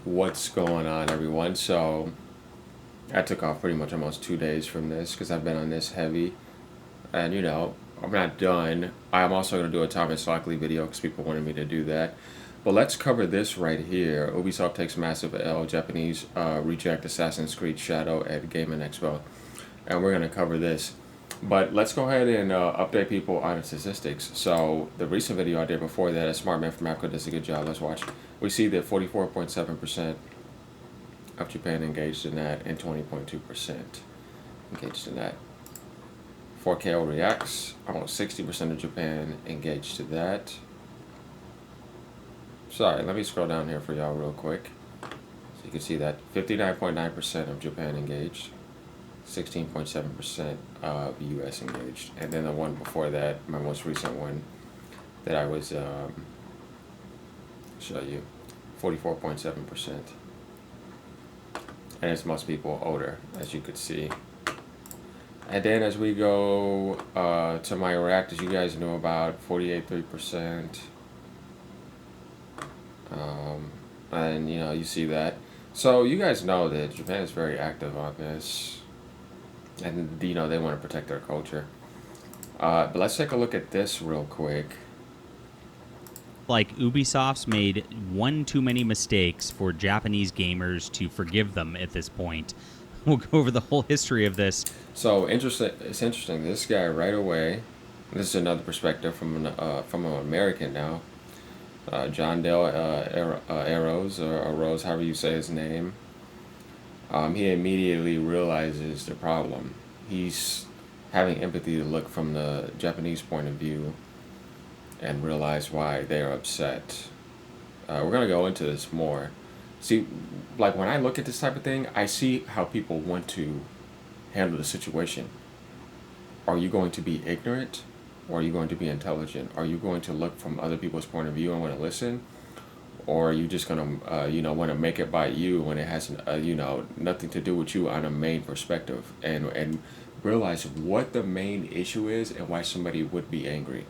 What's going on, everyone? So, I took off pretty much almost 2 days from this because I've been on this heavy. And, I'm not done. I'm also going to do a Thomas Lockley video because people wanted me to do that. But let's cover this right here. Ubisoft takes massive L. Japanese reject Assassin's Creed Shadow at Game and Expo. And we're going to cover this. But let's go ahead and update people on the statistics. So, the recent video I did before that, a smart man from Africa does a good job. Let's watch. We see that 44.7% of Japan engaged in that and 20.2% engaged in that. 4KO reacts, almost 60% of Japan engaged to that. Sorry, let me scroll down here for y'all real quick. So you can see that 59.9% of Japan engaged, 16.7% of US engaged. And then the one before that, my most recent one that I was show you, 44.7%. And it's most people older, as you could see. And then as we go to my reactors, you guys know about 48.3%. And you see that. So you guys know that Japan is very active on this. And they want to protect their culture. But let's take a look at this real quick. Like Ubisoft's made one too many mistakes for Japanese gamers to forgive them at this point. We'll go over the whole history of this. So interesting. It's interesting. This guy right away. This is another perspective from an American now. John Dale Arrows or Rose, however you say his name. He immediately realizes the problem. He's having empathy to look from the Japanese point of view and realize why they are upset. We're gonna go into this more. See, like when I look at this type of thing, I see how people want to handle the situation. Are you going to be ignorant, or are you going to be intelligent? Are you going to look from other people's point of view and want to listen, or are you just gonna, want to make it by you when it has, nothing to do with you on a main perspective, and realize what the main issue is and why somebody would be angry.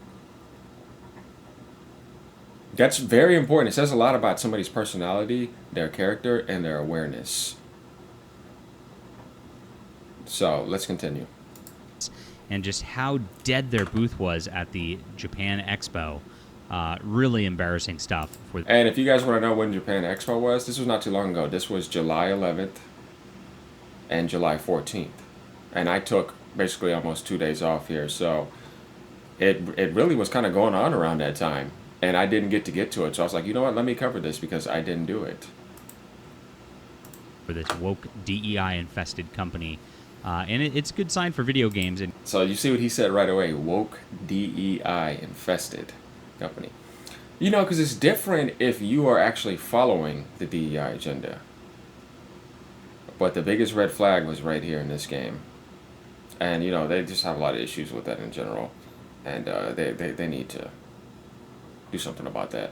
That's very important. It says a lot about somebody's personality, their character, and their awareness. So, let's continue. And just how dead their booth was at the Japan Expo. Really embarrassing stuff. And if you guys want to know when Japan Expo was, this was not too long ago. This was July 11th and July 14th. And I took basically almost 2 days off here. So, it really was kind of going on around that time. And I didn't get to it. So I was like, you know what, let me cover this because I didn't do it. For this woke DEI-infested company. And it's a good sign for video games. And so you see what he said right away, woke DEI-infested company. Because it's different if you are actually following the DEI agenda. But the biggest red flag was right here in this game. And, they just have a lot of issues with that in general. And they need to do something about that.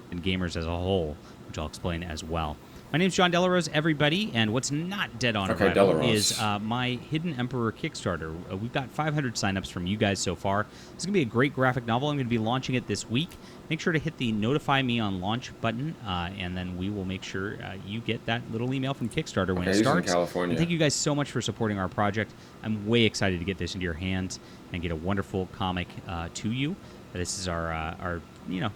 And gamers as a whole, which I'll explain as well. My name's John Delarose, everybody, and what's not dead on arrival is my Hidden Emperor Kickstarter. We've got 500 signups from you guys so far. This is going to be a great graphic novel. I'm going to be launching it this week. Make sure to hit the Notify Me on Launch button, and then we will make sure you get that little email from Kickstarter when it starts. In California. And thank you guys so much for supporting our project. I'm way excited to get this into your hands and get a wonderful comic to you. This is our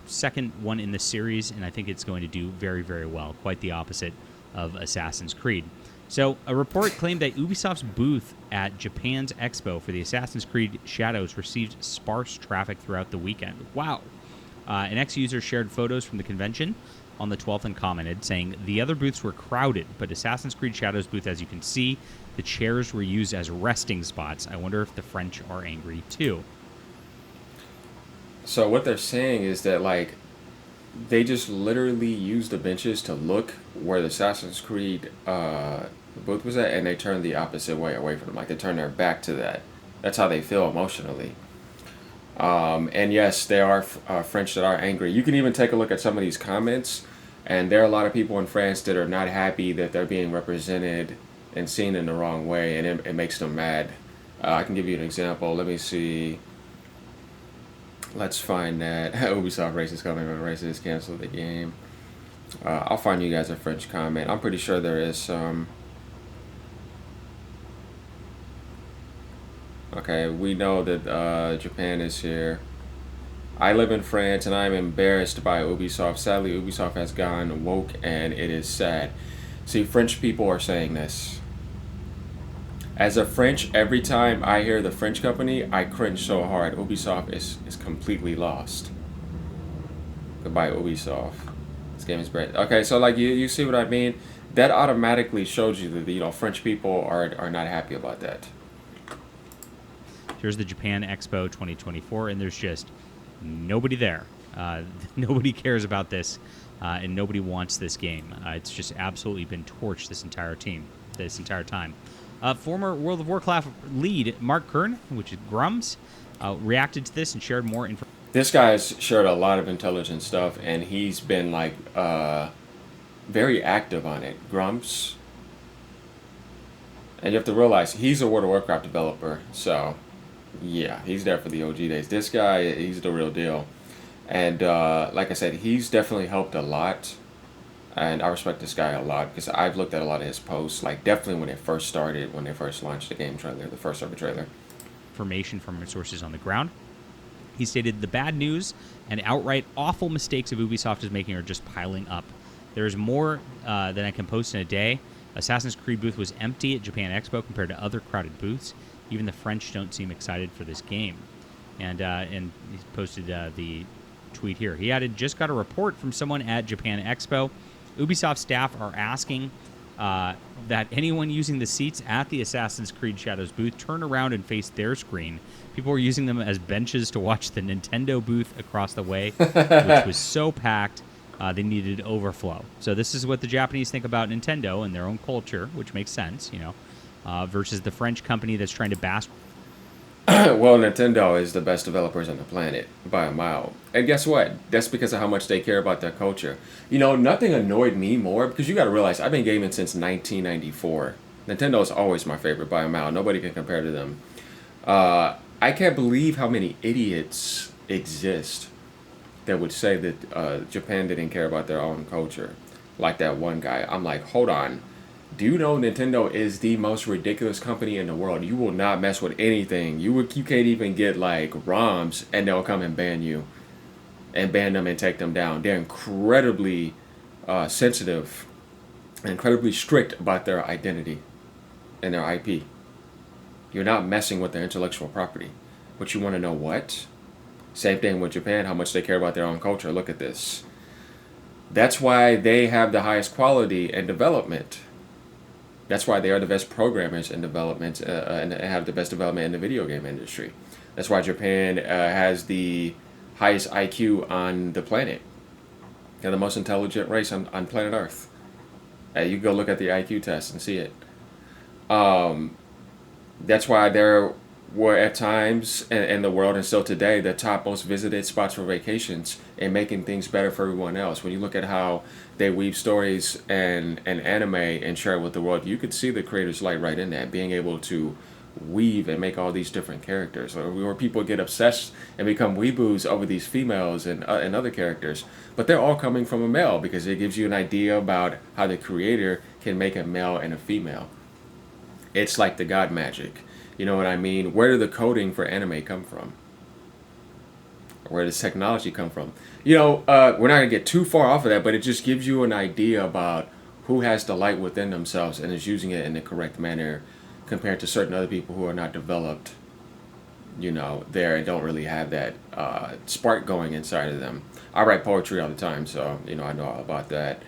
second one in the series, and I think it's going to do very, very well. Quite the opposite of Assassin's Creed. So, a report claimed that Ubisoft's booth at Japan's Expo for the Assassin's Creed Shadows received sparse traffic throughout the weekend. Wow. An ex-user shared photos from the convention on the 12th and commented, saying the other booths were crowded, but Assassin's Creed Shadows booth, as you can see, the chairs were used as resting spots. I wonder if the French are angry too. So what they're saying is that, they just literally used the benches to look where the Assassin's Creed booth was at, and they turned the opposite way away from them. Like, they turned their back to that. That's how they feel emotionally. And yes, there are French that are angry. You can even take a look at some of these comments, and there are a lot of people in France that are not happy that they're being represented and seen in the wrong way, and it makes them mad. I can give you an example. Let me see. Let's find that. Ubisoft racist coming, but racist cancel the game. I'll find you guys a French comment. I'm pretty sure there is some. Okay, we know that Japan is here. I live in France and I'm embarrassed by Ubisoft. Sadly, Ubisoft has gone woke and it is sad. See, French people are saying this. As a French, every time I hear the French company, I cringe so hard. Ubisoft is completely lost. Goodbye, Ubisoft. This game is great. Okay, so like you see what I mean? That automatically shows you that French people are not happy about that. Here's the Japan Expo 2024, and there's just nobody there. Nobody cares about this, and nobody wants this game. It's just absolutely been torched this entire time. Former World of Warcraft lead Mark Kern, which is Grums, reacted to this and shared more information. This guy's shared a lot of intelligent stuff, and he's been like very active on it. Grumps, and you have to realize he's a World of Warcraft developer, so yeah, he's there for the OG days. This guy, he's the real deal, and like I said, he's definitely helped a lot. And I respect this guy a lot because I've looked at a lot of his posts, like definitely when it first started, when they first launched the game trailer, the first ever trailer. Information from sources on the ground. He stated the bad news and outright awful mistakes of Ubisoft is making are just piling up. There's more than I can post in a day. Assassin's Creed booth was empty at Japan Expo compared to other crowded booths. Even the French don't seem excited for this game. And he posted the tweet here. He added, just got a report from someone at Japan Expo. Ubisoft staff are asking that anyone using the seats at the Assassin's Creed Shadows booth turn around and face their screen. People were using them as benches to watch the Nintendo booth across the way, which was so packed they needed overflow. So this is what the Japanese think about Nintendo and their own culture, which makes sense, versus the French company that's trying to bask. Well, Nintendo is the best developers on the planet by a mile. And guess what? That's because of how much they care about their culture. Nothing annoyed me more because you got to realize I've been gaming since 1994. Nintendo is always my favorite by a mile. Nobody can compare to them. I can't believe how many idiots exist that would say that Japan didn't care about their own culture. Like that one guy. I'm like, hold on. Do you know Nintendo is the most ridiculous company in the world? You will not mess with anything. You can't even get like ROMs and they'll come and ban you. And ban them and take them down. They're incredibly sensitive and incredibly strict about their identity and their IP. You're not messing with their intellectual property. But you want to know what? Same thing with Japan, how much they care about their own culture. Look at this. That's why they have the highest quality and development. That's why they are the best programmers in development and have the best development in the video game industry. That's why Japan has the highest IQ on the planet. They're the most intelligent race on planet Earth. You go look at the IQ test and see it. That's why there were at times in the world and still today the top most visited spots for vacations and making things better for everyone else. When you look at how they weave stories and anime and share it with the world, you could see the creator's light right in that, being able to weave and make all these different characters. Where people get obsessed and become weeboos over these females and other characters, but they're all coming from a male because it gives you an idea about how the creator can make a male and a female. It's like the god magic. You know what I mean? Where did the coding for anime come from? Where does technology come from? We're not going to get too far off of that, but it just gives you an idea about who has the light within themselves and is using it in the correct manner compared to certain other people who are not developed, there and don't really have that spark going inside of them. I write poetry all the time, so, I know all about that.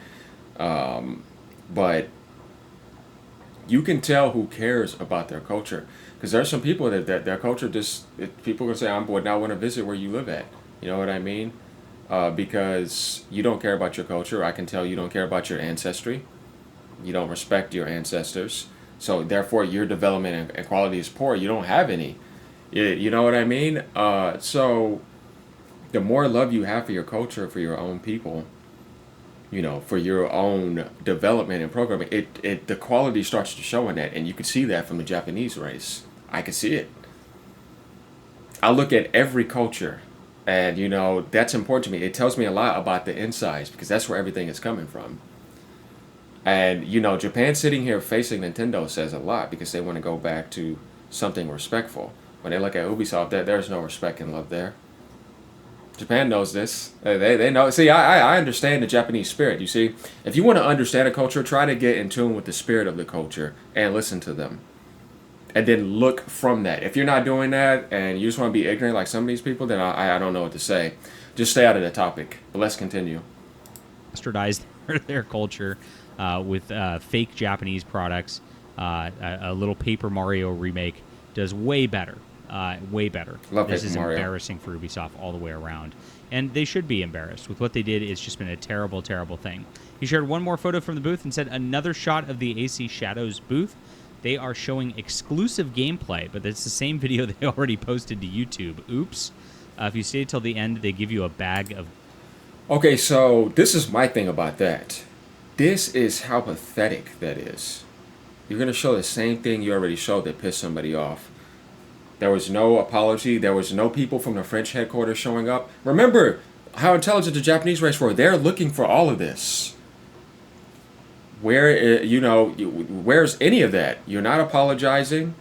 But you can tell who cares about their culture. Because there are some people that their culture people are going to say, I would not want to visit where you live at. You know what I mean? Because you don't care about your culture. I can tell you don't care about your ancestry. You don't respect your ancestors. So therefore your development and quality is poor. You don't have any. You know what I mean? So the more love you have for your culture, for your own people, for your own development and programming, the quality starts to show in that, and you can see that from the Japanese race. I can see it. I look at every culture And, that's important to me. It tells me a lot about the insides because that's where everything is coming from. And, Japan sitting here facing Nintendo says a lot because they want to go back to something respectful. When they look at Ubisoft, there's no respect and love there. Japan knows this. They know. See, I understand the Japanese spirit. You see, if you want to understand a culture, try to get in tune with the spirit of the culture and listen to them. And then look from that. If you're not doing that and you just want to be ignorant like some of these people, then I don't know what to say. Just stay out of the topic. But let's continue. Bastardized their culture with fake Japanese products. A little Paper Mario remake does way better. Way better. Love this Paper is Mario. Embarrassing for Ubisoft all the way around. And they should be embarrassed. With what they did, it's just been a terrible, terrible thing. He shared one more photo from the booth and said another shot of the AC Shadows booth. They are showing exclusive gameplay, but it's the same video they already posted to YouTube. Oops. If you stay till the end, they give you a bag of... Okay, so this is my thing about that. This is how pathetic that is. You're going to show the same thing you already showed that pissed somebody off. There was no apology. There was no people from the French headquarters showing up. Remember how intelligent the Japanese race were. They're looking for all of this. Where's any of that? You're not apologizing.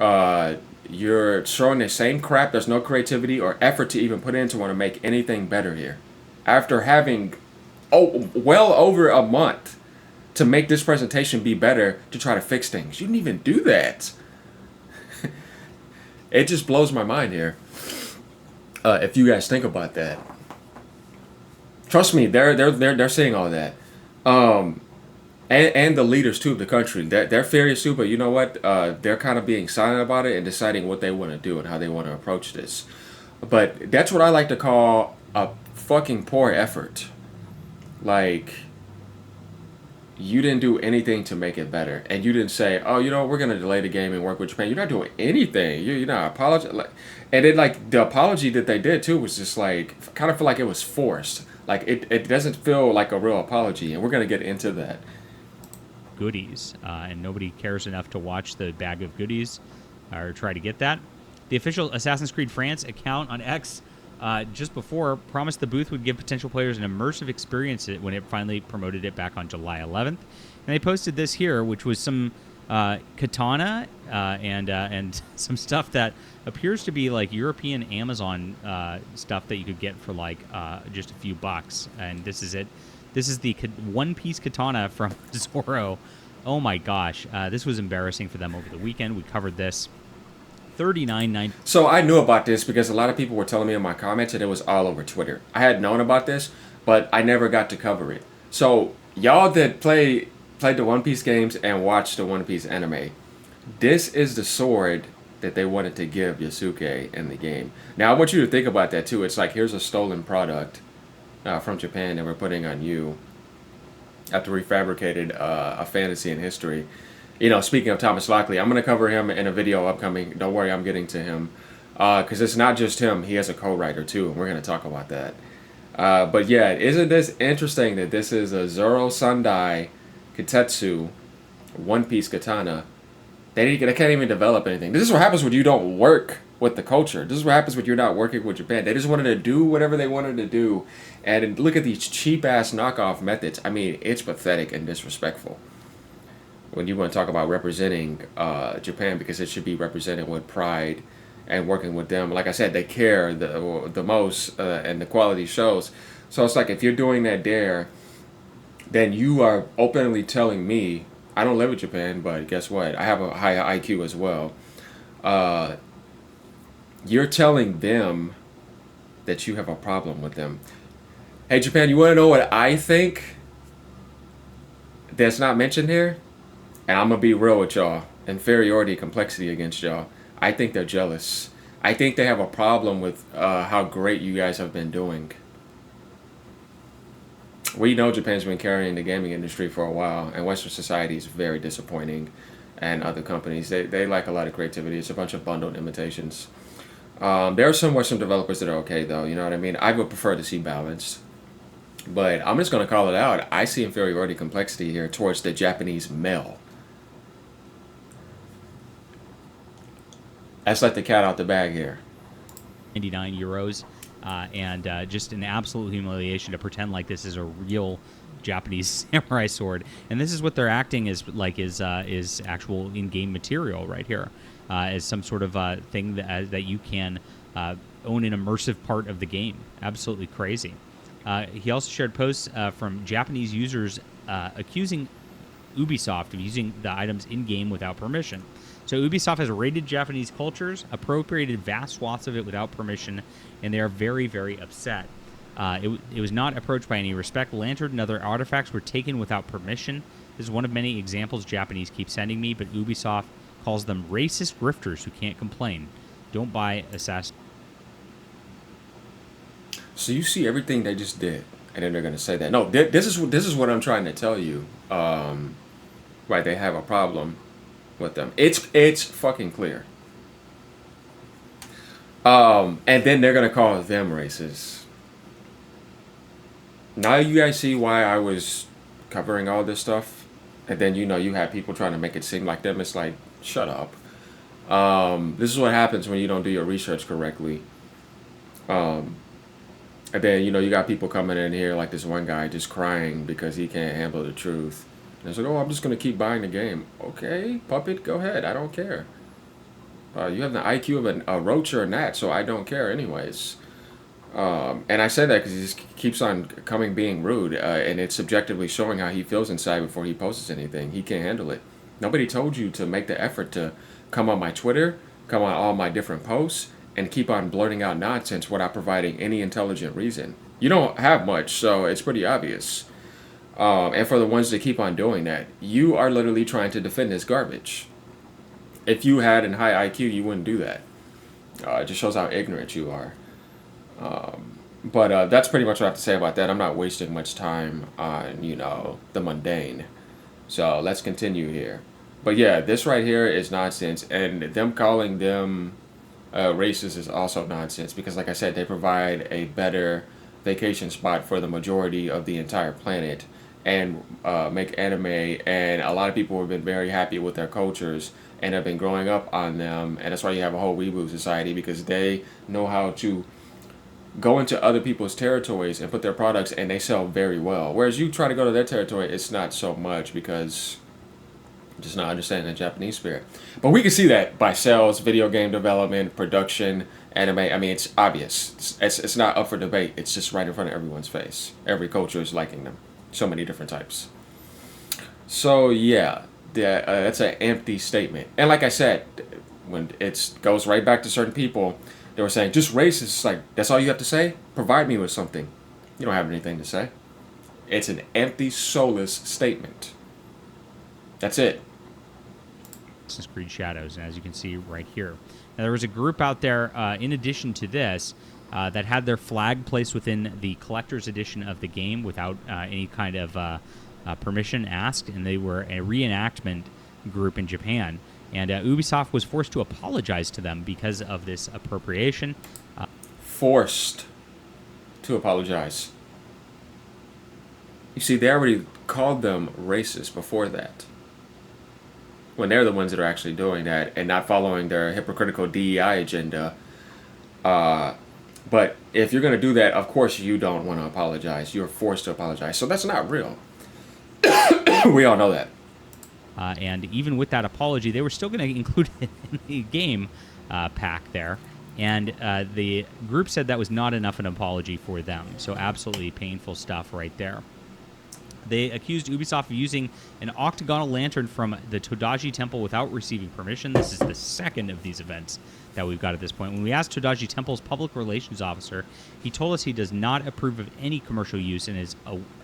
You're showing the same crap. There's no creativity or effort to even put in to want to make anything better here. After having, well over a month to make this presentation be better to try to fix things. You didn't even do that. It just blows my mind here. If you guys think about that, trust me, they're saying all that, and the leaders too of the country, they're furious too. But you know what? They're kind of being silent about it and deciding what they want to do and how they want to approach this. But that's what I like to call a fucking poor effort. Like, you didn't do anything to make it better, and you didn't say, "Oh, we're gonna delay the game and work with Japan." You're not doing anything. You're not apologizing. And then, like, the apology that they did too was just like, kind of feel like it was forced. Like it doesn't feel like a real apology, and we're gonna get into that. Goodies, and nobody cares enough to watch the bag of goodies or try to get that. The official Assassin's Creed France account on X just before promised the booth would give potential players an immersive experience when it finally promoted it back on July 11th. And they posted this here, which was some katana and some stuff that appears to be like European Amazon stuff that you could get for like just a few bucks. And this is it. This is the one-piece katana from Zoro. Oh my gosh, this was embarrassing for them over the weekend. We covered this. $39.90. So I knew about this because a lot of people were telling me in my comments, and it was all over Twitter. I had known about this, but I never got to cover it. So y'all that played the One Piece games and watched the One Piece anime, this is the sword that they wanted to give Yasuke in the game. Now I want you to think about that too. It's like, here's a stolen product from Japan that we're putting on you after we fabricated a fantasy in history. Speaking of Thomas Lockley, I'm going to cover him in a video upcoming. Don't worry, I'm getting to him. Because it's not just him. He has a co-writer, too, and we're going to talk about that. But yeah, isn't this interesting that this is a Zoro Sandai Kitetsu One Piece katana? They can't even develop anything. This is what happens when you don't work with the culture. This is what happens when you're not working with Japan. They just wanted to do whatever they wanted to do. And look at these cheap-ass knockoff methods. I mean, it's pathetic and disrespectful. When you want to talk about representing Japan, because it should be represented with pride and working with them. Like I said, they care the most, and the quality shows. So it's like, if you're doing that there, then you are openly telling me, I don't live in Japan, but guess what? I have a high IQ as well. You're telling them that you have a problem with them. Hey, Japan, you want to know what I think that's not mentioned here? And I'm going to be real with y'all. Inferiority, complexity against y'all. I think they're jealous. I think they have a problem with how great you guys have been doing. We know Japan's been carrying the gaming industry for a while, and Western society is very disappointing. And other companies, they lack a lot of creativity. It's a bunch of bundled imitations. There are some Western developers that are okay, though. You know what I mean? I would prefer to see balance. But I'm just going to call it out. I see inferiority, complexity here towards the Japanese male. That's like the cat out the bag here. 99 euros. and just an absolute humiliation to pretend like this is a real Japanese samurai sword. And this is what they're acting as like is actual in-game material right here, as some sort of thing that you can own an immersive part of the game. Absolutely crazy. He also shared posts from Japanese users accusing Ubisoft of using the items in-game without permission. So Ubisoft has raided Japanese cultures, appropriated vast swaths of it without permission, and they are very, very upset. It was not approached by any respect. Lantern and other artifacts were taken without permission. This is one of many examples Japanese keep sending me, but Ubisoft calls them racist grifters who can't complain. Don't buy Assassin's. So you see everything they just did, and then they're gonna say that. No, this is what I'm trying to tell you. Right, they have a problem with them. It's fucking clear. And then they're gonna call them racist. Now you guys see why I was covering all this stuff, and then you have people trying to make it seem like them. It's like, shut up. This is what happens when you don't do your research correctly. And then you got people coming in here like this one guy just crying because he can't handle the truth. And it's like, oh, I'm just gonna keep buying the game. Okay, puppet, go ahead. I don't care. You have the IQ of a roach or a gnat, so I don't care anyways. And I say that because he just keeps on coming being rude, and it's subjectively showing how he feels inside before he posts anything. He can't handle it. Nobody told you to make the effort to come on my Twitter, come on all my different posts, and keep on blurting out nonsense without providing any intelligent reason. You don't have much, so it's pretty obvious. And for the ones that keep on doing that, you are literally trying to defend this garbage. If you had a high IQ, you wouldn't do that. It just shows how ignorant you are. But that's pretty much what I have to say about that. I'm not wasting much time on, the mundane. So let's continue here. But yeah, this right here is nonsense. And them calling them racist is also nonsense. Because like I said, they provide a better vacation spot for the majority of the entire planet. And make anime. And a lot of people have been very happy with their cultures and have been growing up on them. And that's why you have a whole weeboo society. Because they know how to go into other people's territories and put their products, and they sell very well. Whereas you try to go to their territory, it's not so much because just not understanding the Japanese spirit. But we can see that by sales, video game development, production, anime. I mean, it's obvious. It's not up for debate. It's just right in front of everyone's face. Every culture is liking them. So many different types. So yeah, that's an empty statement. And like I said, when it goes right back to certain people, they were saying, just racist. Like, that's all you have to say? Provide me with something. You don't have anything to say. It's an empty, soulless statement. That's it. Assassin's Creed Shadows, and as you can see right here. Now, there was a group out there, in addition to this, that had their flag placed within the collector's edition of the game without any kind of permission asked, and they were a reenactment group in Japan. And Ubisoft was forced to apologize to them because of this appropriation. Forced to apologize. You see, they already called them racist before that. When they're the ones that are actually doing that and not following their hypocritical DEI agenda. But if you're going to do that, of course you don't want to apologize. You're forced to apologize. So that's not real. We all know that. And even with that apology, they were still going to include it in the game pack there. And the group said that was not enough an apology for them. So absolutely painful stuff right there. They accused Ubisoft of using an octagonal lantern from the Todaji Temple without receiving permission. This is the second of these events that we've got at this point. When we asked Todaji Temple's public relations officer, he told us he does not approve of any commercial use and is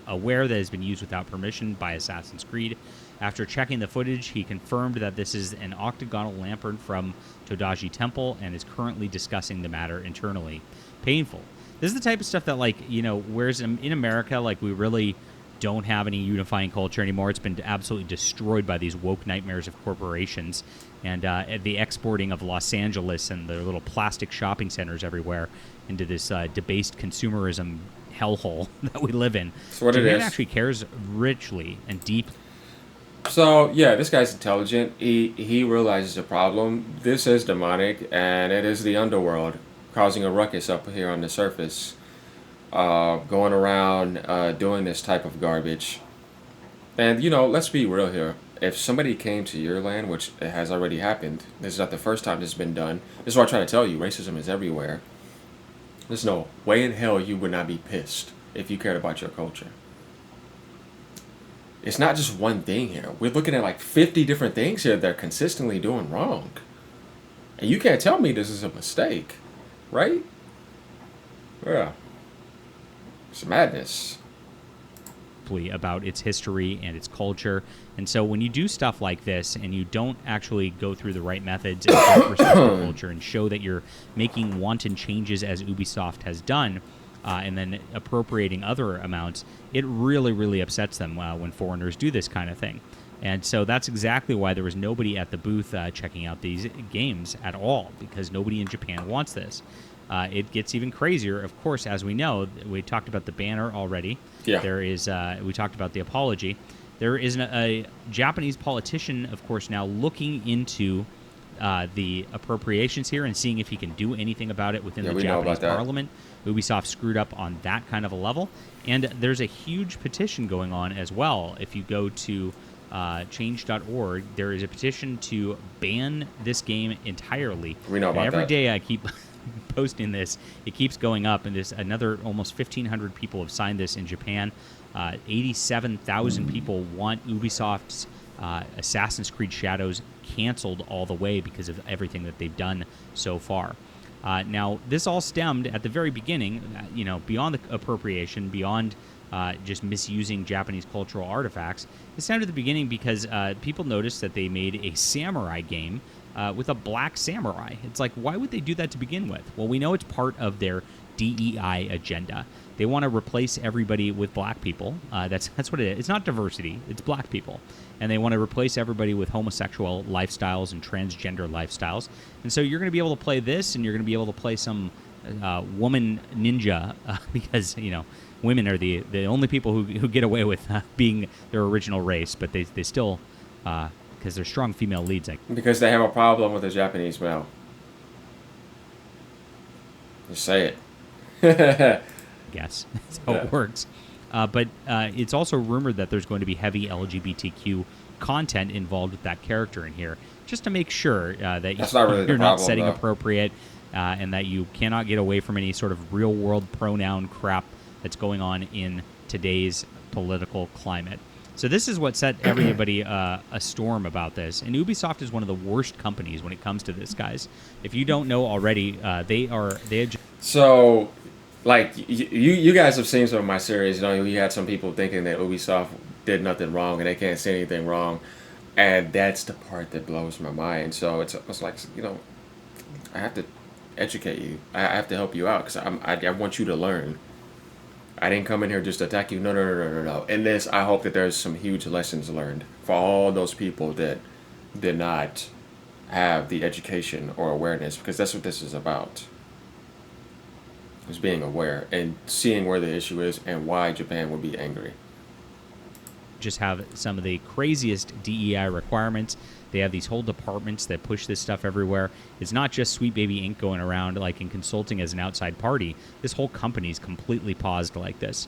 aware that it has been used without permission by Assassin's Creed. After checking the footage, he confirmed that this is an octagonal lantern from Todaji Temple and is currently discussing the matter internally. Painful. This is the type of stuff that, whereas in America, we really don't have any unifying culture anymore. It's been absolutely destroyed by these woke nightmares of corporations and the exporting of Los Angeles and their little plastic shopping centers everywhere into this debased consumerism hellhole that we live in. That's what it Japan is. actually cares richly and deeply. So yeah, this guy's intelligent. He realizes the problem. This is demonic, and it is the underworld. causing a ruckus up here on the surface, going around doing this type of garbage. And, let's be real here. If somebody came to your land, which it has already happened, this is not the first time this has been done. This is what I try to tell you. Racism is everywhere. There's no way in hell you would not be pissed if you cared about your culture. It's not just one thing here. We're looking at like 50 different things here they're consistently doing wrong. And you can't tell me this is a mistake, right? Yeah. It's madness. About its history and its culture. And so when you do stuff like this and you don't actually go through the right methods and don't respect the culture and show that you're making wanton changes as Ubisoft has done, and then appropriating other amounts, it really, really upsets them when foreigners do this kind of thing. And so that's exactly why there was nobody at the booth checking out these games at all, because nobody in Japan wants this. It gets even crazier, of course, as we know. We talked about the banner already. Yeah. There is. We talked about the apology. There is a Japanese politician, of course, now looking into the appropriations here and seeing if he can do anything about it within the Japanese parliament. Ubisoft screwed up on that kind of a level. And there's a huge petition going on as well. If you go to change.org, there is a petition to ban this game entirely. We know about every that. day I keep posting this, it keeps going up, and there's another almost 1,500 people have signed this in Japan. 87,000 people want Ubisoft's Assassin's Creed Shadows canceled all the way because of everything that they've done so far. Now, this all stemmed at the very beginning, beyond the appropriation, beyond just misusing Japanese cultural artifacts. It stemmed at the beginning because people noticed that they made a samurai game with a black samurai. It's like, why would they do that to begin with? Well, we know it's part of their DEI agenda. They want to replace everybody with black people. That's what it is. It's not diversity. It's black people. And they want to replace everybody with homosexual lifestyles and transgender lifestyles. And so you're going to be able to play this, and you're going to be able to play some woman ninja because, women are the only people who get away with being their original race, but they still... because they're strong female leads. Because they have a problem with the Japanese male. Just say it. Guess that's how it works. But it's also rumored that there's going to be heavy LGBTQ content involved with that character in here, just to make sure that you're not setting appropriate and that you cannot get away from any sort of real-world pronoun crap that's going on in today's political climate. So this is what set everybody a storm about this. And Ubisoft is one of the worst companies when it comes to this, guys. If you don't know already, they are... So, like, you guys have seen some of my series. You had some people thinking that Ubisoft did nothing wrong and they can't say anything wrong. And that's the part that blows my mind. So it's like, I have to educate you. I have to help you out because I want you to learn. I didn't come in here just to attack you. No. In this, I hope that there's some huge lessons learned for all those people that did not have the education or awareness, because that's what this is about. Is being aware and seeing where the issue is and why Japan would be angry. Just have some of the craziest DEI requirements. They have these whole departments that push this stuff everywhere. It's not just Sweet Baby Inc. going around like in consulting as an outside party. This whole company's completely paused like this.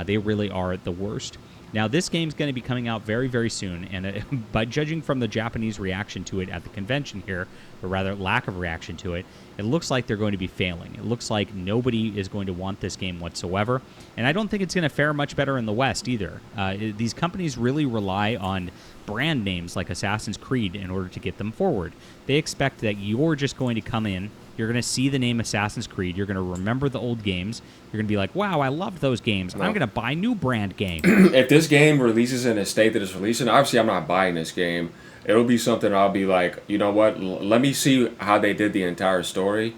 They really are the worst. Now, this game's going to be coming out very, very soon, and by judging from the Japanese reaction to it at the convention here, or rather lack of reaction to it, it looks like they're going to be failing. It looks like nobody is going to want this game whatsoever, and I don't think it's going to fare much better in the West either. These companies really rely on brand names like Assassin's Creed in order to get them forward. They expect that you're just going to come in, you're going to see the name Assassin's Creed, you're going to remember the old games, you're going to be like, wow, I loved those games, I'm going to buy new brand game. If this game releases in a state that it's releasing, obviously I'm not buying this game. It'll be something I'll be like, you know what, let me see how they did the entire story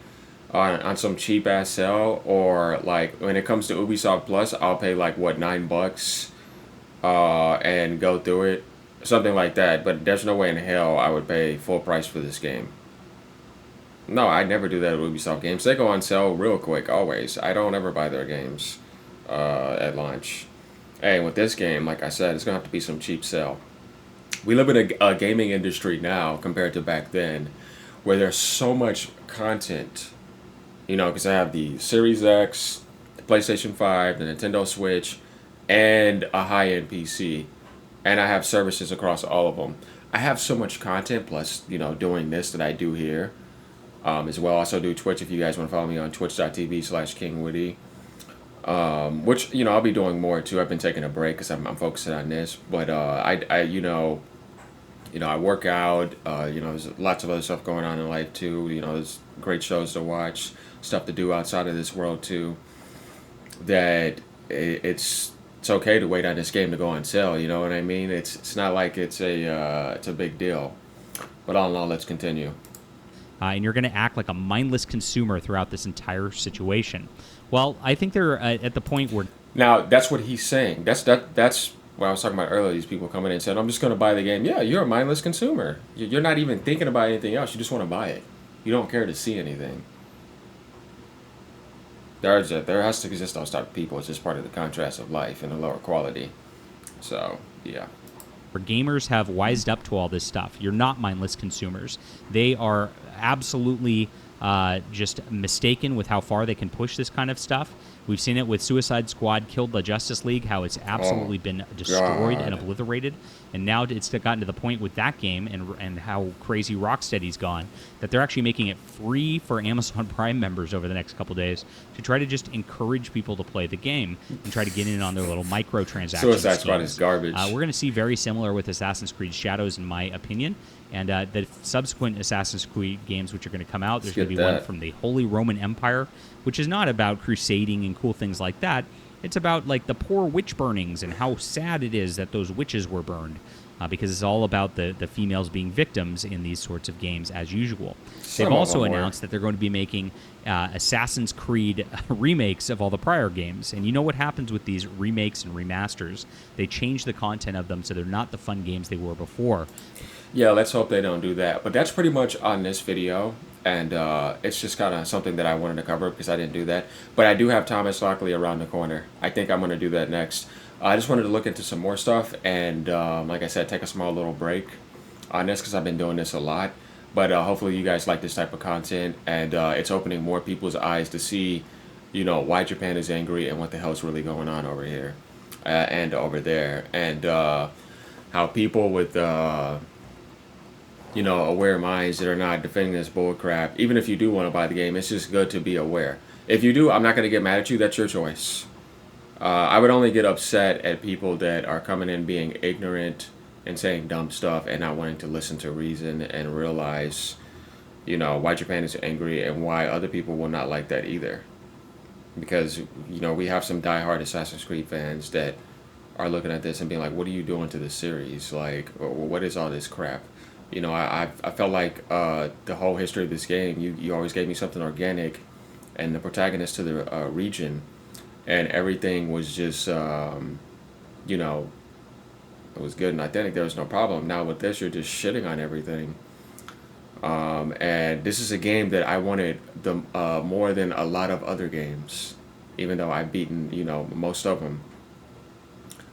on some cheap ass sale, or like when it comes to Ubisoft Plus, I'll pay like what, $9 and go through it, something like that. But there's no way in hell I would pay full price for this game. No, I never do that with Ubisoft games. They go on sale real quick, always. I don't ever buy their games at launch. Hey, with this game, like I said, it's going to have to be some cheap sale. We live in a gaming industry now compared to back then where there's so much content You know, because I have the Series X, the PlayStation 5, the Nintendo Switch, and a high-end PC, and I have services across all of them. I have so much content plus, doing this that I do here, as well. I also do Twitch if you guys want to follow me on twitch.tv/KingWoody. Which I'll be doing more too. I've been taking a break because I'm focusing on this, but I work out. There's lots of other stuff going on in life too. There's great shows to watch, stuff to do outside of this world too. That it's okay to wait on this game to go on sale. You know what I mean? It's not like it's a big deal. But all in all, let's continue. And you're going to act like a mindless consumer throughout this entire situation. Well, I think they're at the point where Now that's what he's saying. That's what I was talking about earlier. These people coming in and saying, "I'm just going to buy the game." Yeah, you're a mindless consumer. You're not even thinking about anything else. You just want to buy it. You don't care to see anything. There has to exist those type of people. It's just part of the contrast of life and the lower quality. So yeah. gamers have wised up to all this stuff. You're not mindless consumers. They are absolutely just mistaken with how far they can push this kind of stuff. We've seen it with Suicide Squad killed the Justice League, how it's absolutely been destroyed and obliterated. And now it's gotten to the point with that game and how crazy Rocksteady's gone that they're actually making it free for Amazon Prime members over the next couple days to try to just encourage people to play the game and try to get in on their little microtransaction Suicide Squad is garbage. We're going to see very similar with Assassin's Creed Shadows, in my opinion. And the subsequent Assassin's Creed games which are going to come out, there's going to be one from the Holy Roman Empire, which is not about crusading and cool things like that. It's about like the poor witch burnings and how sad it is that those witches were burned, because it's all about the females being victims in these sorts of games as usual. They've also announced that they're going to be making Assassin's Creed remakes of all the prior games. And you know what happens with these remakes and remasters? They change the content of them so they're not the fun games they were before. Yeah, let's hope they don't do that. But that's pretty much on this video. And it's just kind of something that I wanted to cover because I didn't do that. But I do have Thomas Lockley around the corner. I think I'm going to do that next. I just wanted to look into some more stuff. And like I said, take a small little break on this because I've been doing this a lot. But hopefully you guys like this type of content. And it's opening more people's eyes to see, why Japan is angry and what the hell's really going on over here and over there. And how people with... aware minds that are not defending this bull crap. Even if you do want to buy the game, it's just good to be aware. If you do, I'm not going to get mad at you. That's your choice. I would only get upset at people that are coming in being ignorant and saying dumb stuff and not wanting to listen to reason and realize, why Japan is angry and why other people will not like that either. Because, we have some diehard Assassin's Creed fans that are looking at this and being like, what are you doing to this series? Like, what is all this crap? I felt like the whole history of this game, you always gave me something organic and the protagonist to the region, and everything was just, it was good and authentic. There was no problem. Now with this, you're just shitting on everything. And this is a game that I wanted more than a lot of other games, even though I've beaten, most of them.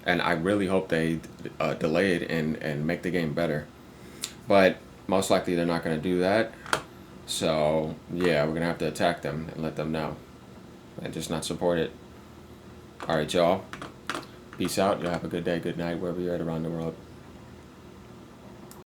And I really hope they delay it and make the game better. But most likely they're not going to do that. So, yeah, we're going to have to attack them and let them know. And just not support it. Alright, y'all. Peace out. Y'all have a good day, good night, wherever you're at around the world.